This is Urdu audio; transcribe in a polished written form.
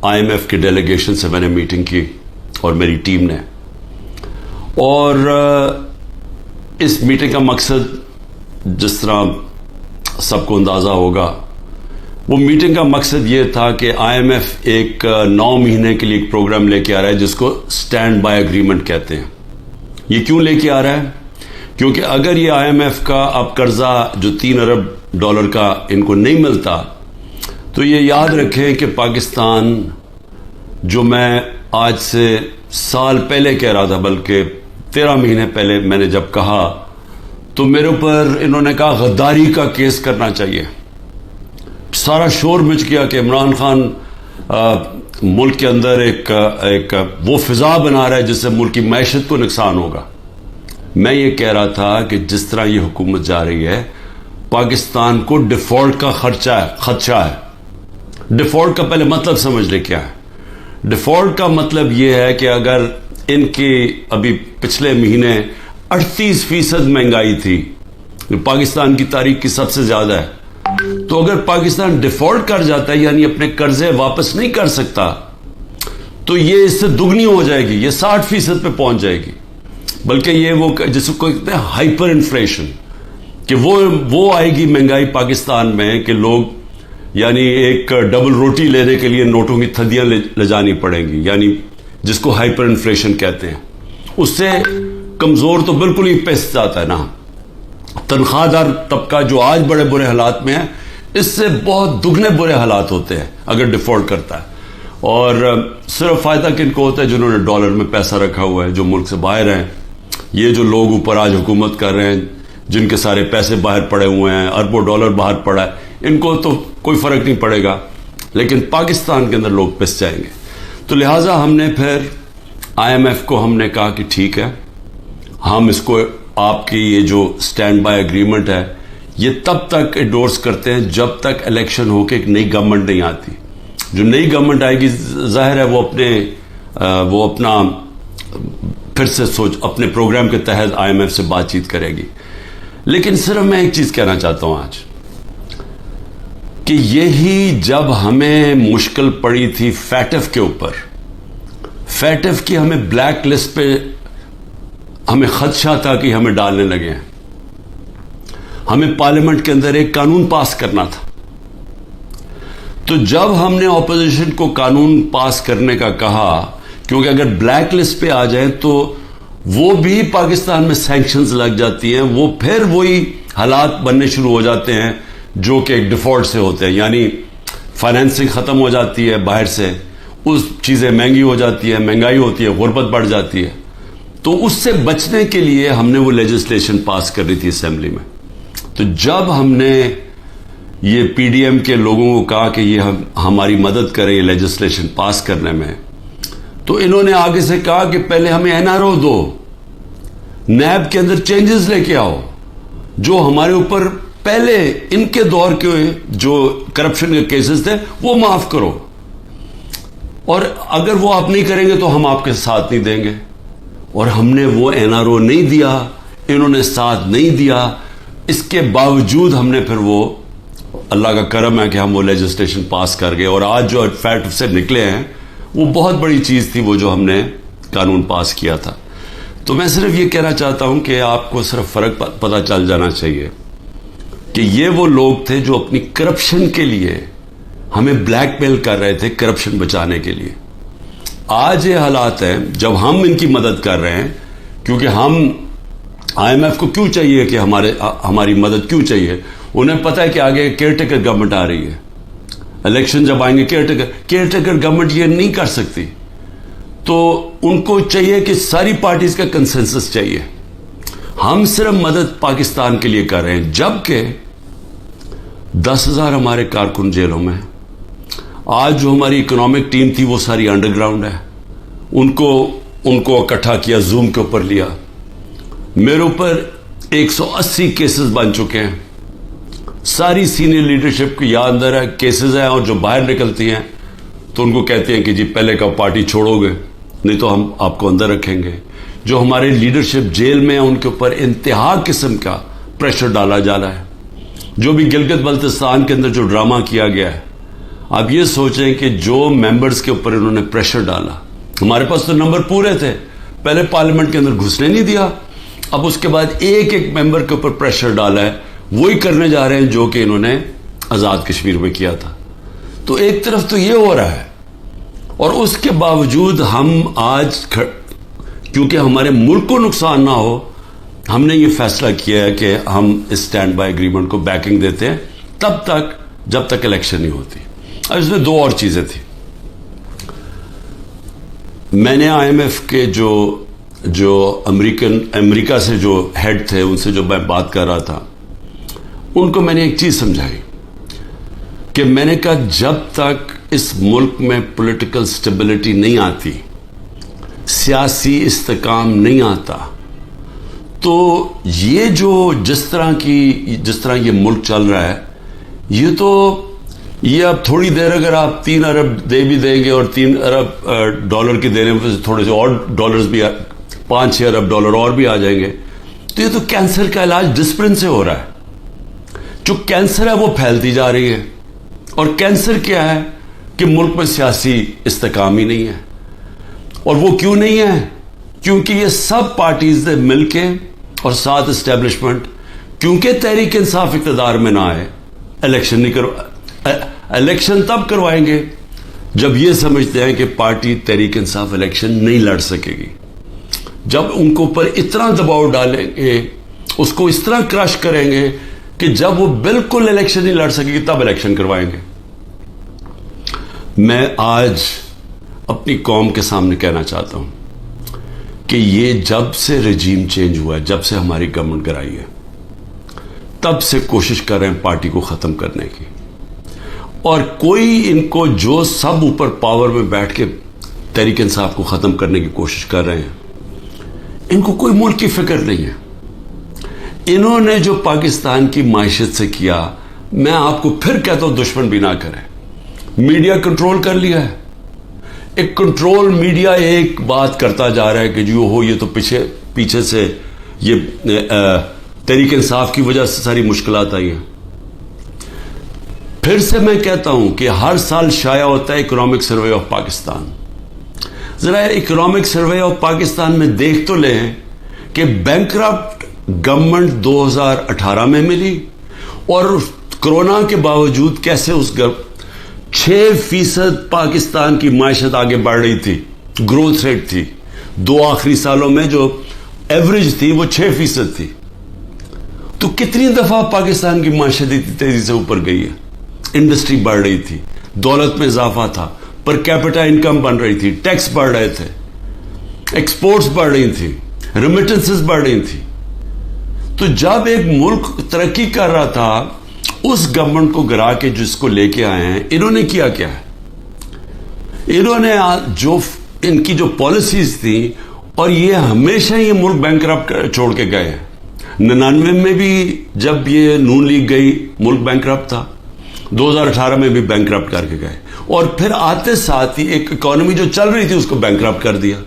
IMF کے ڈیلیگیشن سے میں نے میٹنگ کی اور میری ٹیم نے. اور اس میٹنگ کا مقصد جس طرح سب کو اندازہ ہوگا، وہ میٹنگ کا مقصد یہ تھا کہ IMF ایک 9 مہینے کے لیے ایک پروگرام لے کے آ رہا ہے جس کو اسٹینڈ بائی اگریمنٹ کہتے ہیں. یہ کیوں لے کے آ رہا ہے؟ کیونکہ اگر یہ IMF کا اب قرضہ جو $3 ارب کا ان کو نہیں ملتا تو یہ یاد رکھیں کہ پاکستان، جو میں آج سے سال پہلے کہہ رہا تھا، بلکہ 13 مہینے پہلے میں نے جب کہا تو میرے اوپر انہوں نے کہا غداری کا کیس کرنا چاہیے. سارا شور مچ گیا کہ عمران خان ملک کے اندر ایک وہ فضا بنا رہا ہے جس سے ملک کی معیشت کو نقصان ہوگا. میں یہ کہہ رہا تھا کہ جس طرح یہ حکومت جا رہی ہے پاکستان کو ڈیفالٹ کا خدشہ ہے. ڈیفالٹ کا پہلے مطلب سمجھ لے کیا ہے. ڈیفالٹ کا مطلب یہ ہے کہ اگر ان کی ابھی پچھلے مہینے 38% مہنگائی تھی، پاکستان کی تاریخ کی سب سے زیادہ ہے، تو اگر پاکستان ڈیفالٹ کر جاتا ہے یعنی اپنے قرضے واپس نہیں کر سکتا تو یہ اس سے دگنی ہو جائے گی، یہ 60% پہ پہنچ جائے گی. بلکہ یہ وہ جس کو کہتے ہیں ہائپر انفلیشن، کہ وہ آئے گی مہنگائی پاکستان میں کہ لوگ یعنی ایک ڈبل روٹی لینے کے لیے نوٹوں کی تھدیاں لے جانی پڑیں گی، یعنی جس کو ہائپر انفلیشن کہتے ہیں. اس سے کمزور تو بالکل ہی پس جاتا ہے نا. تنخواہ دار طبقہ جو آج بڑے برے حالات میں ہے، اس سے بہت دگنے برے حالات ہوتے ہیں اگر ڈیفالٹ کرتا ہے. اور صرف فائدہ کن کو ہوتا ہے؟ جنہوں نے ڈالر میں پیسہ رکھا ہوا ہے، جو ملک سے باہر ہیں. یہ جو لوگ اوپر آج حکومت کر رہے ہیں، جن کے سارے پیسے باہر پڑے ہوئے ہیں، اربوں ڈالر باہر پڑا ہے، ان کو تو کوئی فرق نہیں پڑے گا، لیکن پاکستان کے اندر لوگ پس جائیں گے. تو لہٰذا ہم نے پھر IMF کو ہم نے کہا کہ ٹھیک ہے، ہم اس کو آپ کی یہ جو اسٹینڈ بائی اگریمنٹ ہے یہ تب تک انڈورس کرتے ہیں جب تک الیکشن ہو کے ایک نئی گورنمنٹ نہیں آتی. جو نئی گورنمنٹ آئے گی ظاہر ہے وہ اپنا پھر سے اپنے پروگرام کے تحت IMF سے بات چیت کرے گی. لیکن صرف میں ایک چیز کہنا چاہتا ہوں آج، کہ یہی جب ہمیں مشکل پڑی تھی فیٹف کے اوپر، فیٹف کی ہمیں بلیک لسٹ پہ ہمیں خدشہ تھا کہ ہمیں ڈالنے لگے ہیں. ہمیں پارلیمنٹ کے اندر ایک قانون پاس کرنا تھا. تو جب ہم نے اپوزیشن کو قانون پاس کرنے کا کہا، کیونکہ اگر بلیک لسٹ پہ آ جائیں تو وہ بھی پاکستان میں سینکشنز لگ جاتی ہیں، وہ پھر وہی حالات بننے شروع ہو جاتے ہیں جو کہ ایک ڈیفالٹ سے ہوتے ہیں. یعنی فائنینسنگ ختم ہو جاتی ہے باہر سے، اس چیزیں مہنگی ہو جاتی ہے، مہنگائی ہوتی ہے، غربت بڑھ جاتی ہے. تو اس سے بچنے کے لیے ہم نے وہ لیجسلیشن پاس کر رہی تھی اسمبلی میں. تو جب ہم نے یہ PDM کے لوگوں کو کہا کہ یہ ہماری مدد کریں یہ لیجسلیشن پاس کرنے میں، تو انہوں نے آگے سے کہا کہ پہلے ہمیں NRO دو، نیب کے اندر چینجز لے کے آؤ، جو ہمارے اوپر پہلے ان کے دور کے جو کرپشن کے کیسز تھے وہ معاف کرو، اور اگر وہ آپ نہیں کریں گے تو ہم آپ کے ساتھ نہیں دیں گے. اور ہم نے وہ NRO نہیں دیا، انہوں نے ساتھ نہیں دیا. اس کے باوجود ہم نے پھر وہ، اللہ کا کرم ہے کہ ہم وہ لیجسلیشن پاس کر گئے. اور آج جو فیٹ سے نکلے ہیں وہ بہت بڑی چیز تھی، وہ جو ہم نے قانون پاس کیا تھا. تو میں صرف یہ کہنا چاہتا ہوں کہ آپ کو صرف فرق پتہ چل جانا چاہیے کہ یہ وہ لوگ تھے جو اپنی کرپشن کے لیے ہمیں بلیک میل کر رہے تھے، کرپشن بچانے کے لیے. آج یہ حالات ہیں جب ہم ان کی مدد کر رہے ہیں، کیونکہ ہم IMF کو کیوں چاہیے کہ ہماری مدد کیوں چاہیے؟ انہیں پتہ ہے کہ آگے کیئر ٹیکر گورنمنٹ آ رہی ہے، الیکشن جب آئیں گے کیئر ٹیکر گورنمنٹ یہ نہیں کر سکتی. تو ان کو چاہیے کہ ساری پارٹیز کا کنسنسس چاہیے. ہم صرف مدد پاکستان کے لیے کر رہے ہیں، جبکہ 10,000 ہمارے کارکن جیلوں میں ہیں. آج جو ہماری اکنامک ٹیم تھی وہ ساری انڈر گراؤنڈ ہے. ان کو اکٹھا کیا، زوم کے اوپر لیا. میرے اوپر 180 کیسز بن چکے ہیں. ساری سینئر لیڈرشپ کی یاد اندر ہے کیسز ہیں، اور جو باہر نکلتی ہیں تو ان کو کہتے ہیں کہ جی پہلے کا پارٹی چھوڑو گے نہیں تو ہم آپ کو اندر رکھیں گے. جو ہمارے لیڈرشپ جیل میں ہیں ان کے اوپر انتہا قسم کا پریشر ڈالا جا رہا ہے. جو بھی گلگت بلتستان کے اندر جو ڈرامہ کیا گیا ہے، آپ یہ سوچیں کہ جو ممبرز کے اوپر انہوں نے پریشر ڈالا، ہمارے پاس تو نمبر پورے تھے، پہلے پارلیمنٹ کے اندر گھسنے نہیں دیا، اب اس کے بعد ایک ایک ممبر کے اوپر پریشر ڈالا ہے، وہی کرنے جا رہے ہیں جو کہ انہوں نے آزاد کشمیر میں کیا تھا۔ تو ایک طرف تو یہ ہو رہا ہے، اور اس کے باوجود ہم آج کیونکہ ہمارے ملک کو نقصان نہ ہو، ہم نے یہ فیصلہ کیا ہے کہ ہم اس اسٹینڈ بائی ایگریمنٹ کو بیکنگ دیتے ہیں تب تک جب تک الیکشن نہیں ہوتی۔ اب اس میں دو اور چیزیں تھیں۔ میں نے آئی ایم ایف کے جو امریکہ سے جو ہیڈ تھے، ان سے جو میں بات کر رہا تھا، ان کو میں نے ایک چیز سمجھائی کہ میں نے کہا جب تک اس ملک میں پولیٹیکل سٹیبلٹی نہیں آتی، سیاسی استحکام نہیں آتا، تو یہ جس طرح یہ ملک چل رہا ہے، یہ اب تھوڑی دیر اگر آپ 3 ارب دے بھی دیں گے اور 3 ارب ڈالر کے دینے میں تھوڑے سے اور ڈالرز بھی 5-6 ارب ڈالر اور بھی آ جائیں گے، تو یہ تو کینسر کا علاج ڈسپلن سے ہو رہا ہے۔ جو کینسر ہے وہ پھیلتی جا رہی ہے، اور کینسر کیا ہے کہ ملک میں سیاسی استحکام ہی نہیں ہے۔ اور وہ کیوں نہیں ہے؟ کیونکہ یہ سب پارٹیز مل کے اور ساتھ اسٹیبلشمنٹ، کیونکہ تحریک انصاف اقتدار میں نہ آئے، الیکشن تب کروائیں گے جب یہ سمجھتے ہیں کہ پارٹی تحریک انصاف الیکشن نہیں لڑ سکے گی، جب ان کو اوپر اتنا دباؤ ڈالیں گے، اس کو اس طرح کرش کریں گے کہ جب وہ بالکل الیکشن نہیں لڑ سکے گی تب الیکشن کروائیں گے۔ میں آج اپنی قوم کے سامنے کہنا چاہتا ہوں کہ یہ جب سے رجیم چینج ہوا ہے، جب سے ہماری گورنمنٹ گرائی ہے، تب سے کوشش کر رہے ہیں پارٹی کو ختم کرنے کی، اور کوئی ان کو جو سب اوپر پاور میں بیٹھ کے تحریک انصاف کو ختم کرنے کی کوشش کر رہے ہیں، ان کو کوئی ملک کی فکر نہیں ہے۔ انہوں نے جو پاکستان کی معیشت سے کیا، میں آپ کو پھر کہتا ہوں دشمن بھی نہ کرے۔ میڈیا کنٹرول کر لیا ہے، ایک کنٹرول میڈیا ایک بات کرتا جا رہا ہے کہ جو ہو، یہ تو پیچھے سے یہ تحریک انصاف کی وجہ سے ساری مشکلات آئی ہیں۔ پھر سے میں کہتا ہوں کہ ہر سال شائع ہوتا ہے اکنامک سروے آف پاکستان۔ ذرا اکنامک سروے آف پاکستان میں دیکھ تو لیں کہ بینکرپٹ گورنمنٹ 2018 میں ملی، اور کرونا کے باوجود کیسے اس 6% پاکستان کی معیشت آگے بڑھ رہی تھی، گروتھ ریٹ تھی 2 آخری سالوں میں جو ایوریج تھی وہ 6% تھی۔ تو کتنی دفعہ پاکستان کی معیشت اتنی تیزی سے اوپر گئی ہے؟ انڈسٹری بڑھ رہی تھی، دولت میں اضافہ تھا، پر کیپٹا انکم بن رہی تھی، ٹیکس بڑھ رہے تھے، ایکسپورٹس بڑھ رہی تھی، ریمیٹنسز بڑھ رہی تھی۔ تو جب ایک ملک ترقی کر رہا تھا، اس گورنمنٹ کو گرا کے جس کو لے کے آئے ہیں، انہوں نے کیا ہے؟ انہوں نے ان کی جو پالیسیز تھی، اور یہ ہمیشہ یہ ملک بینکرپٹ چھوڑ کے گئے ہیں۔ 99 میں بھی جب یہ نون لیگ گئی، ملک بینکرپٹ تھا، 2018 میں بھی بینکرپٹ کر کے گئے، اور پھر آتے ساتھ ہی ایک اکانومی جو چل رہی تھی اس کو بینکرپٹ کر دیا۔